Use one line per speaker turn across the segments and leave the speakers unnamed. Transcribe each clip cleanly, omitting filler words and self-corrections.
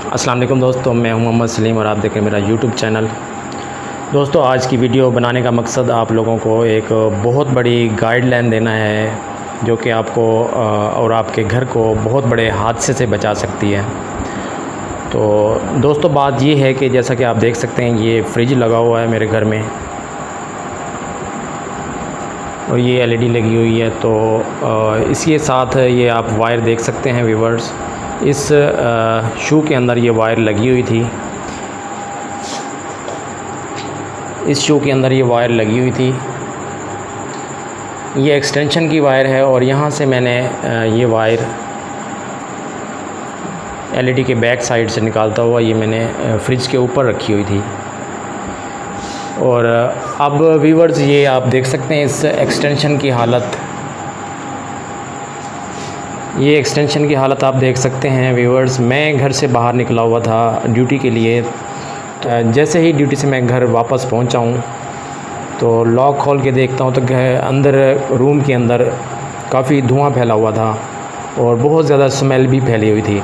अस्सलाम वालेकुम दोस्तों, मैं हूं मोहम्मद सलीम और आप देख रहे हैं मेरा यूट्यूब चैनल। दोस्तों, आज की वीडियो बनाने का मकसद आप लोगों को एक बहुत बड़ी गाइडलाइन देना है जो कि आपको और आपके घर को बहुत बड़े हादसे से बचा सकती है। तो दोस्तों, बात ये है कि जैसा कि आप देख सकते हैं, ये फ्रिज लगा हुआ है मेरे घर में और ये एलईडी लगी हुई है। तो इसके साथ ये आप वायर देख सकते हैं व्यूअर्स, इस शू के अंदर ये वायर लगी हुई थी। इस शू के अंदर ये वायर लगी हुई थी। ये एक्सटेंशन की वायर है और यहाँ से मैंने ये वायर एलईडी के बैक साइड से निकालता हुआ ये मैंने फ्रिज के ऊपर रखी हुई थी। और अब व्यूअर्स, ये आप देख सकते हैं इस एक्सटेंशन की हालत, ये एक्सटेंशन की हालत आप देख सकते हैं व्यूअर्स। मैं घर से बाहर निकला हुआ था ड्यूटी के लिए। जैसे ही ड्यूटी से मैं घर वापस पहुंचा हूं तो लॉक खोल के देखता हूं तो अंदर रूम के अंदर काफ़ी धुआं फैला हुआ था और बहुत ज़्यादा स्मेल भी फैली हुई थी।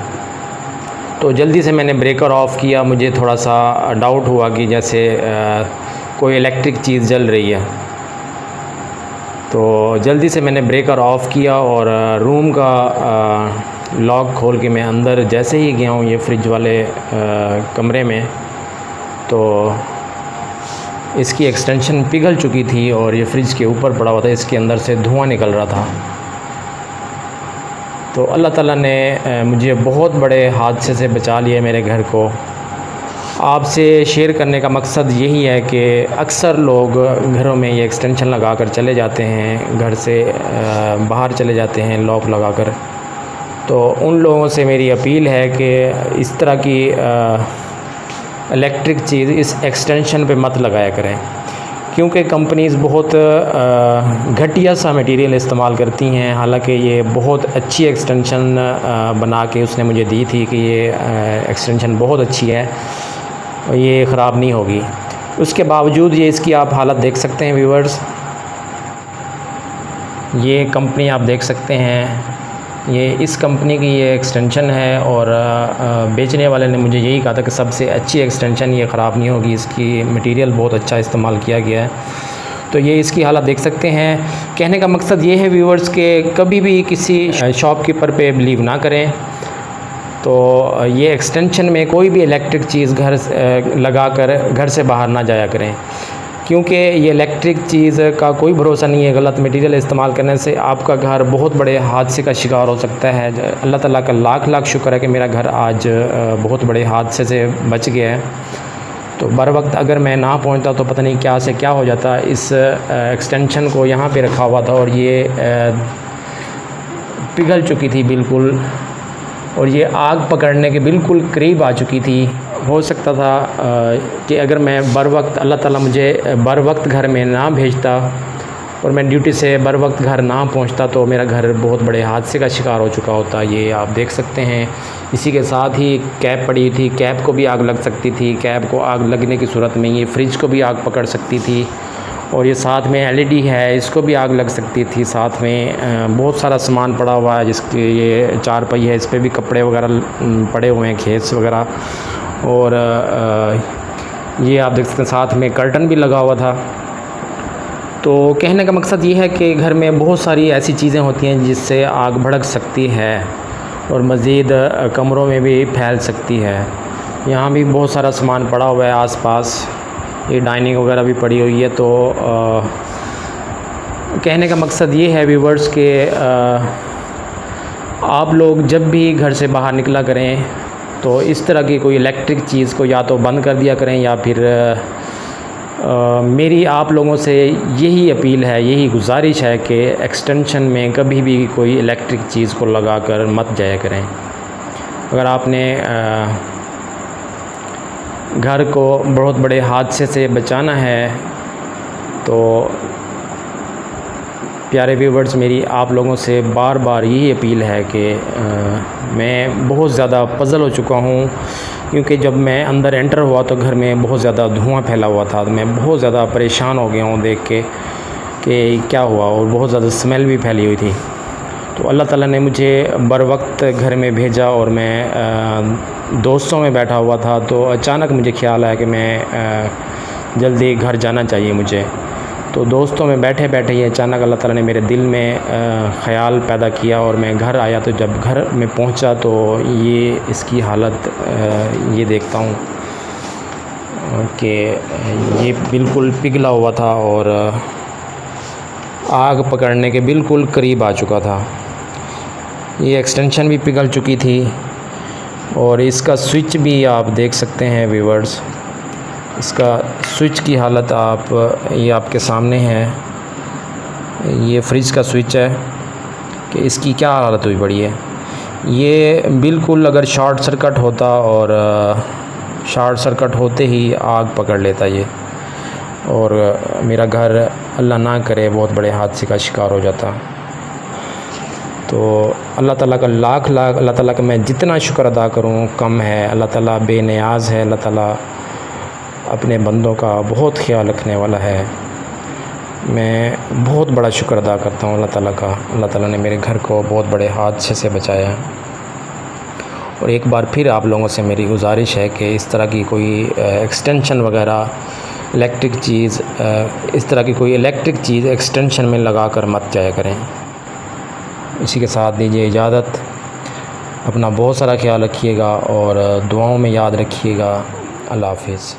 तो जल्दी से मैंने ब्रेकर ऑफ़ किया। मुझे थोड़ा सा डाउट हुआ कि जैसे कोई इलेक्ट्रिक चीज़ जल रही है, तो जल्दी से मैंने ब्रेकर ऑफ़ किया और रूम का लॉक खोल के मैं अंदर जैसे ही गया हूँ ये फ्रिज वाले कमरे में, तो इसकी एक्सटेंशन पिघल चुकी थी और ये फ्रिज के ऊपर पड़ा हुआ था, इसके अंदर से धुआं निकल रहा था। तो अल्लाह ताला ने मुझे बहुत बड़े हादसे से बचा लिया मेरे घर को। आपसे शेयर करने का मकसद यही है कि अक्सर लोग घरों में ये एक्सटेंशन लगा कर चले जाते हैं, घर से बाहर चले जाते हैं लॉक लगाकर। तो उन लोगों से मेरी अपील है कि इस तरह की इलेक्ट्रिक चीज़ इस एक्सटेंशन पे मत लगाया करें, क्योंकि कंपनीज़ बहुत घटिया सा मटेरियल इस्तेमाल करती हैं। हालांकि ये बहुत अच्छी एक्सटेंशन बना के उसने मुझे दी थी कि ये एक्सटेंशन बहुत अच्छी है और ये ख़राब नहीं होगी। उसके बावजूद ये इसकी आप हालत देख सकते हैं व्यूअर्स। ये कंपनी आप देख सकते हैं, ये इस कंपनी की ये एक्सटेंशन है और बेचने वाले ने मुझे यही कहा था कि सबसे अच्छी एक्सटेंशन, ये ख़राब नहीं होगी, इसकी मटेरियल बहुत अच्छा इस्तेमाल किया गया है। तो ये इसकी हालत देख सकते हैं। कहने का मकसद ये है व्यूअर्स कि कभी भी किसी शॉपकीपर पे बिलीव ना करें। तो ये एक्सटेंशन में कोई भी इलेक्ट्रिक चीज़ घर लगा कर घर से बाहर ना जाया करें, क्योंकि ये इलेक्ट्रिक चीज़ का कोई भरोसा नहीं है। गलत मटेरियल इस्तेमाल करने से आपका घर बहुत बड़े हादसे का शिकार हो सकता है। अल्लाह ताला का लाख लाख शुक्र है कि मेरा घर आज बहुत बड़े हादसे से बच गया है। तो बर वक्त अगर मैं ना पहुंचता तो पता नहीं क्या से क्या हो जाता। इस एक्सटेंशन को यहाँ पे रखा हुआ था और ये पिघल चुकी थी बिल्कुल, और ये आग पकड़ने के बिल्कुल करीब आ चुकी थी। हो सकता था कि अगर मैं बर वक्त, अल्लाह ताला मुझे बर वक्त घर में ना भेजता और मैं ड्यूटी से बर वक्त घर ना पहुंचता तो मेरा घर बहुत बड़े हादसे का शिकार हो चुका होता। ये आप देख सकते हैं। इसी के साथ ही कैप पड़ी थी, कैप को भी आग लग सकती थी। कैप को आग लगने की सूरत में ये फ्रिज को भी आग पकड़ सकती थी। और ये साथ में एलईडी है, इसको भी आग लग सकती थी। साथ में बहुत सारा सामान पड़ा हुआ है, जिसके ये 4 पहिए है, इस पर भी कपड़े वगैरह पड़े हुए हैं, खेस वगैरह। और ये आप देख सकते हैं साथ में कर्टन भी लगा हुआ था। तो कहने का मकसद ये है कि घर में बहुत सारी ऐसी चीज़ें होती हैं जिससे आग भड़क सकती है और मज़ीद कमरों में भी फैल सकती है। यहाँ भी बहुत सारा सामान पड़ा हुआ है आसपास, ये डाइनिंग वगैरह भी पड़ी हुई है। तो कहने का मकसद ये है व्यूवर्स कि आप लोग जब भी घर से बाहर निकला करें तो इस तरह की कोई इलेक्ट्रिक चीज़ को या तो बंद कर दिया करें, या फिर मेरी आप लोगों से यही अपील है, यही गुजारिश है कि एक्सटेंशन में कभी भी कोई इलेक्ट्रिक चीज़ को लगा कर मत जाया करें। अगर आपने घर को बहुत बड़े हादसे से बचाना है तो प्यारे व्यूवर्स, मेरी आप लोगों से बार बार यही अपील है कि मैं बहुत ज़्यादा पज़ल हो चुका हूँ, क्योंकि जब मैं अंदर एंटर हुआ तो घर में बहुत ज़्यादा धुआं फैला हुआ था। मैं बहुत ज़्यादा परेशान हो गया हूँ देख के कि क्या हुआ, और बहुत ज़्यादा स्मेल भी फैली हुई थी। तो अल्लाह ताला ने मुझे बर वक्त घर में भेजा और मैं दोस्तों में बैठा हुआ था, तो अचानक मुझे ख्याल आया कि मैं जल्दी घर जाना चाहिए मुझे। तो दोस्तों में बैठे बैठे ही अचानक अल्लाह ताला ने मेरे दिल में ख़याल पैदा किया और मैं घर आया। तो जब घर में पहुंचा तो ये इसकी हालत ये देखता हूँ कि ये बिल्कुल पिघला हुआ था और आग पकड़ने के बिल्कुल करीब आ चुका था। ये एक्सटेंशन भी पिघल चुकी थी और इसका स्विच भी आप देख सकते हैं व्यूअर्स। इसका स्विच की हालत ये आपके सामने है। ये फ्रिज का स्विच है कि इसकी क्या हालत हुई पड़ी है। ये बिल्कुल अगर शॉर्ट सर्किट होता और शॉर्ट सर्किट होते ही आग पकड़ लेता ये, और मेरा घर अल्लाह ना करे बहुत बड़े हादसे का शिकार हो जाता। तो अल्लाह ताला का लाख लाख अल्लाह ताला का मैं जितना शुक्र अदा करूं कम है। अल्लाह ताला बेनियाज है। अल्लाह ताला अपने बंदों का बहुत ख्याल रखने वाला है। मैं बहुत बड़ा शुक्र अदा करता हूँ अल्लाह ताला का। अल्लाह ताला ने मेरे घर को बहुत बड़े हादसे से बचाया। और एक बार फिर आप लोगों से मेरी गुजारिश है कि इस तरह की कोई एक्सटेंशन वगैरह इलेक्ट्रिक चीज़ इस तरह की कोई इलेक्ट्रिक चीज़ एक्सटेंशन में लगा कर मत जाया करें। इसी के साथ दीजिए इजाज़त। अपना बहुत सारा ख्याल रखिएगा और दुआओं में याद रखिएगा। अल्लाह हाफ़िज़।